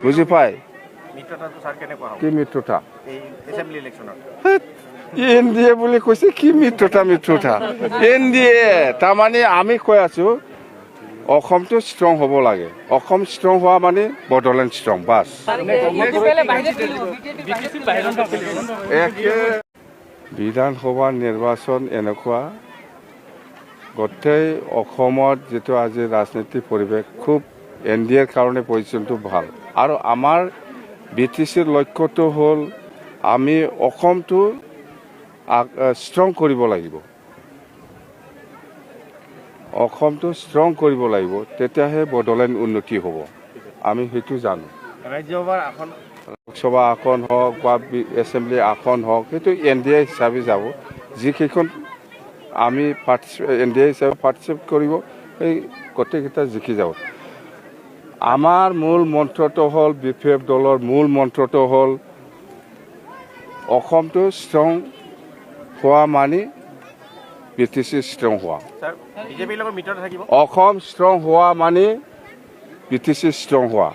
বুজি পায় মিত্ৰতাটো ছাৰ কেনেকুৱা হ'ব কি মিত্ৰতা এই এছেম্বলি ইলেকশ্যনত এনডিএ বুলি কৈছে কি মিত্ৰতা এনডিএ তাৰমানে আমি কৈ আছো অসমটো ষ্ট্ৰং হ'ব লাগে অসম ষ্ট্ৰং হোৱা মানে বড'লেণ্ড ষ্ট্ৰং বাছ বিধানসভা নিৰ্বাচন এনেকুৱা গোটেই অসমত যিটো আজি ৰাজনীতিক পৰিৱেশ খুব এনডিএৰ কাৰণে পজিশ্যনটো ভাল আৰু আমাৰ বিটিচিৰ লক্ষ্যটো হ'ল আমি অসমটো ষ্ট্ৰং কৰিব লাগিব অসমটো ষ্ট্ৰং কৰিব লাগিব তেতিয়াহে বড'লেণ্ড উন্নতি হ'ব আমি সেইটো জানো ৰাজ্যসভাৰ আসন লোকসভা আসন হওক বা এছেম্বলি আসন হওক সেইটো এনডিএ হিচাপে যাব যিকেইখন আমি এনডিএ হিচাপে পাৰ্টিচিপেট কৰিব সেই গোটেইকেইটা জিকি যাব আমাৰ মূল মন্ত্ৰটো হ'ল বিপিএফ দলৰ মূল মন্ত্ৰটো হ'ল অসমটো ষ্ট্ৰং হোৱা মানে বিটিচি ষ্ট্ৰং হোৱা বিজেপিৰ লগত মিত্ৰতা থাকিব অসম ষ্ট্ৰং হোৱা মানে বিটিচি ষ্ট্ৰং হোৱা